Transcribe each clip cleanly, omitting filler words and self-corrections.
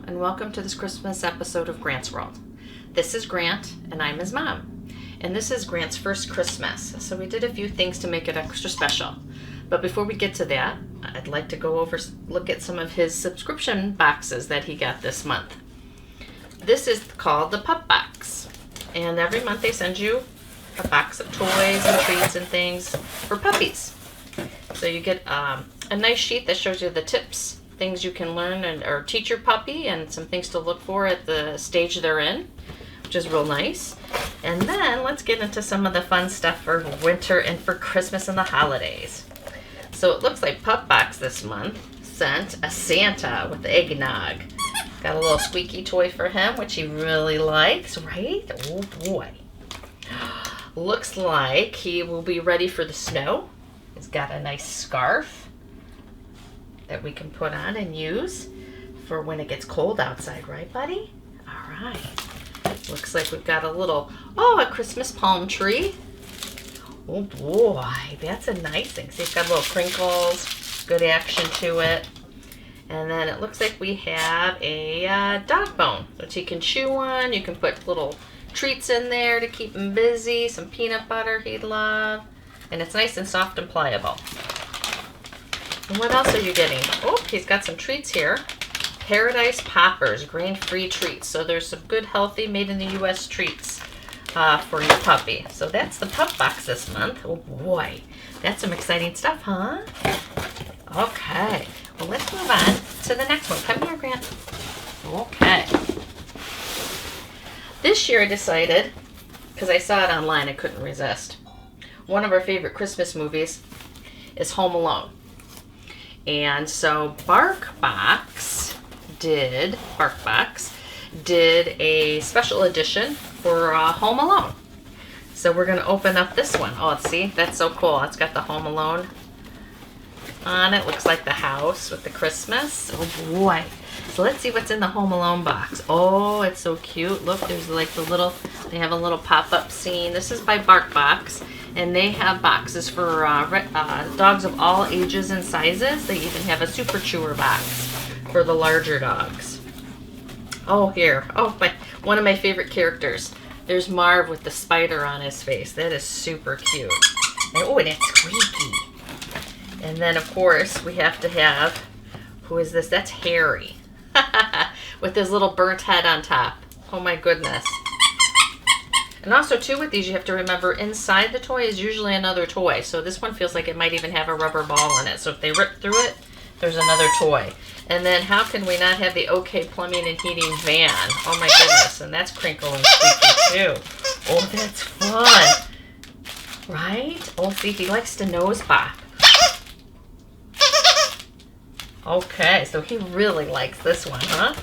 and welcome to this Christmas episode of Grant's World. This is Grant, and I'm his mom. And this is Grant's first Christmas, so we did a few things to make it extra special. But before we get to that, I'd like to look at some of his subscription boxes that he got this month. This is called the Pup Box, and every month they send you a box of toys and treats and things for puppies. So you get a nice sheet that shows you the tips, things you can learn or teach your puppy, and some things to look for at the stage they're in, which is real nice. And then let's get into some of the fun stuff for winter and for Christmas and the holidays. So it looks like Pup Box this month sent a Santa with eggnog. Got a little squeaky toy for him, which he really likes, right? Oh boy. Looks like he will be ready for the snow. He's got a nice scarf that we can put on and use for when it gets cold outside, right, buddy? All right. Looks like we've got a Christmas palm tree. Oh boy, that's a nice thing. See, it's got little crinkles, good action to it. And then it looks like we have a dog bone, which he can chew on. You can put little treats in there to keep him busy, some peanut butter he'd love. And it's nice and soft and pliable. And what else are you getting? Oh, he's got some treats here. Paradise Poppers, grain-free treats. So there's some good, healthy, made-in-the-U.S. treats for your puppy. So that's the Pup Box this month. Oh, boy. That's some exciting stuff, huh? Okay. Well, let's move on to the next one. Come here, Grant. Okay. This year I decided, because I saw it online, I couldn't resist. One of our favorite Christmas movies is Home Alone. And so BarkBox did a special edition for Home Alone. So we're going to open up this one. Oh, see, that's so cool. It's got the Home Alone on it. Looks like the house with the Christmas. Oh boy. So let's see what's in the Home Alone box. Oh, it's so cute. Look, there's like they have a little pop-up scene. This is by BarkBox. And they have boxes for dogs of all ages and sizes. They even have a super chewer box for the larger dogs. Oh, here. Oh, one of my favorite characters. There's Marv with the spider on his face. That is super cute. And it's squeaky. And then, of course, we have to have, who is this? That's Harry. With his little burnt head on top. Oh, my goodness. And also, too, with these, you have to remember inside the toy is usually another toy. So this one feels like it might even have a rubber ball in it. So if they rip through it, there's another toy. And then how can we not have the OK Plumbing and Heating van? Oh, my goodness. And that's crinkle and squeaky, too. Oh, that's fun. Right? Oh, see, he likes to nose pop. Okay, so he really likes this one, huh?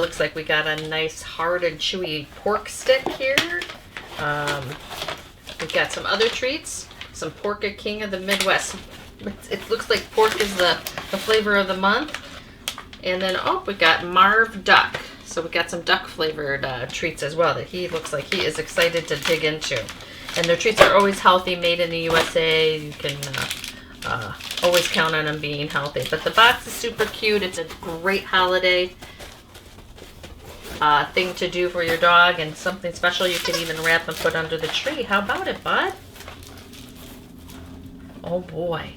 Looks like we got a nice hard and chewy pork stick here. We've got some other treats. Some Pork a King of the Midwest. It looks like pork is the flavor of the month. And then, we got Marv Duck. So we got some duck flavored treats as well that he looks like he is excited to dig into. And their treats are always healthy, made in the USA. You can always count on them being healthy. But the box is super cute. It's a great holiday thing to do for your dog, and something special you could even wrap and put under the tree. How about it, bud? Oh boy.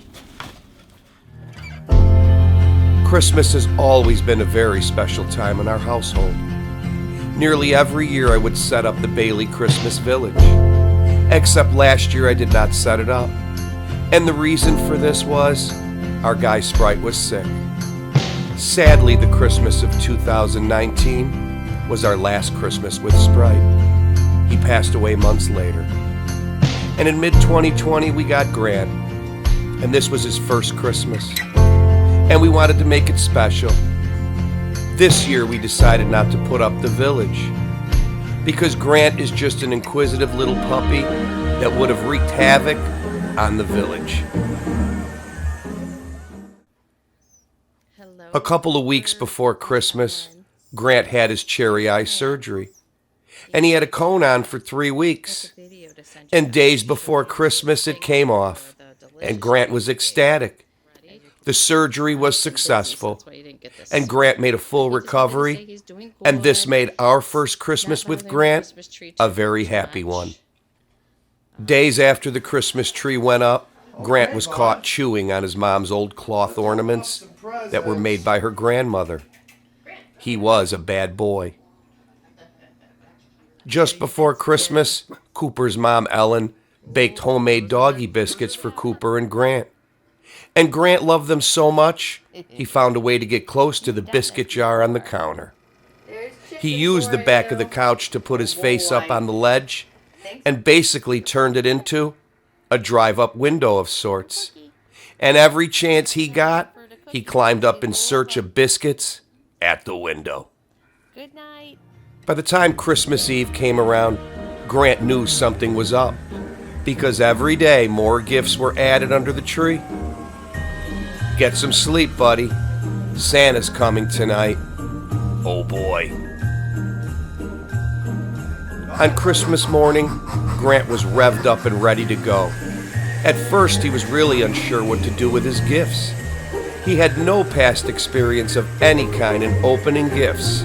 Christmas has always been a very special time in our household. Nearly every year I would set up the Bailey Christmas Village. Except last year I did not set it up. And the reason for this was our guy Sprite was sick. Sadly, the Christmas of 2019 was our last Christmas with Sprite. He passed away months later. And in mid-2020, we got Grant. And this was his first Christmas. And we wanted to make it special. This year, we decided not to put up the village. Because Grant is just an inquisitive little puppy that would have wreaked havoc on the village. A couple of weeks before Christmas, Grant had his cherry eye surgery, and he had a cone on for 3 weeks. And days before Christmas, it came off, and Grant was ecstatic. The surgery was successful, and Grant made a full recovery, and this made our first Christmas with Grant a very happy one. Days after the Christmas tree went up, Grant was caught chewing on his mom's old cloth ornaments that were made by her grandmother. He was a bad boy. Just before Christmas, Cooper's mom, Ellen, baked homemade doggy biscuits for Cooper and Grant. And Grant loved them so much, he found a way to get close to the biscuit jar on the counter. He used the back of the couch to put his face up on the ledge and basically turned it into a drive-up window of sorts. And every chance he got, he climbed up in search of biscuits at the window. Good night. By the time Christmas Eve came around, Grant knew something was up, because every day more gifts were added under the tree. Get some sleep, buddy. Santa's coming tonight. Oh boy. On Christmas morning, Grant was revved up and ready to go. At first, he was really unsure what to do with his gifts. He had no past experience of any kind in opening gifts.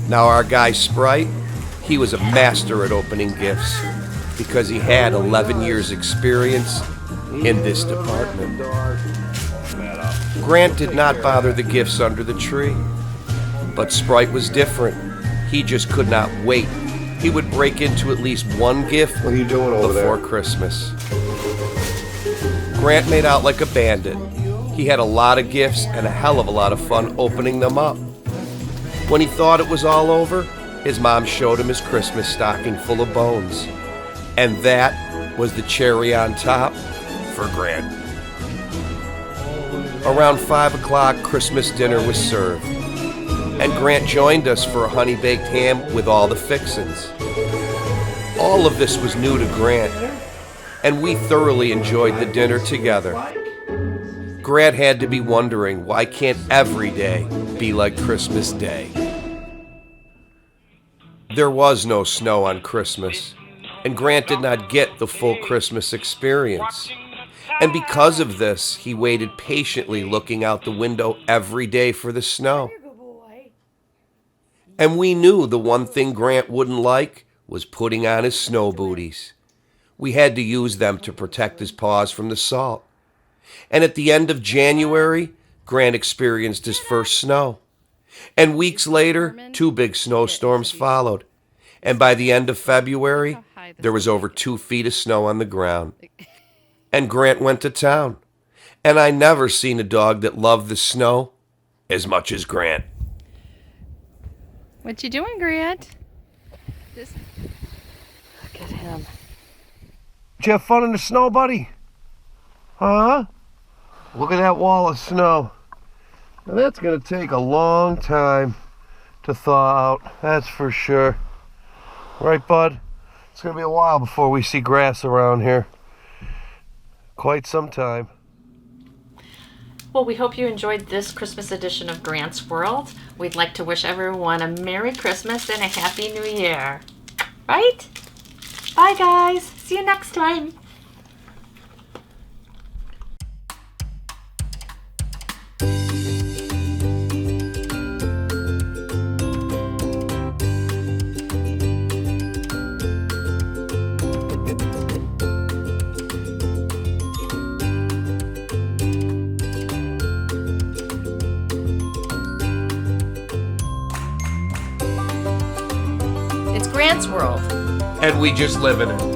Now our guy Sprite, he was a master at opening gifts because he had 11 years experience in this department. Grant did not bother the gifts under the tree, but Sprite was different. He just could not wait. He would break into at least one gift What are you doing over before there? Christmas. Grant made out like a bandit. He had a lot of gifts and a hell of a lot of fun opening them up. When he thought it was all over, his mom showed him his Christmas stocking full of bones. And that was the cherry on top for Grant. Around 5 o'clock, Christmas dinner was served. And Grant joined us for a honey-baked ham with all the fixins. All of this was new to Grant, and we thoroughly enjoyed the dinner together. Grant had to be wondering, why can't every day be like Christmas Day? There was no snow on Christmas, and Grant did not get the full Christmas experience. And because of this, he waited patiently looking out the window every day for the snow. And we knew the one thing Grant wouldn't like was putting on his snow booties. We had to use them to protect his paws from the salt. And at the end of January, Grant experienced his first snow. And weeks later, 2 big snowstorms followed. And by the end of February, there was over 2 feet of snow on the ground. And Grant went to town. And I never seen a dog that loved the snow as much as Grant. What you doing, Grant? Just look at him. Did you have fun in the snow, buddy? Huh? Look at that wall of snow. Now that's going to take a long time to thaw out, that's for sure. Right, bud? It's going to be a while before we see grass around here. Quite some time. Well, we hope you enjoyed this Christmas edition of Grant's World. We'd like to wish everyone a Merry Christmas and a Happy New Year. Right? Bye, guys. See you next time. It's Grant's World. And we just live in it.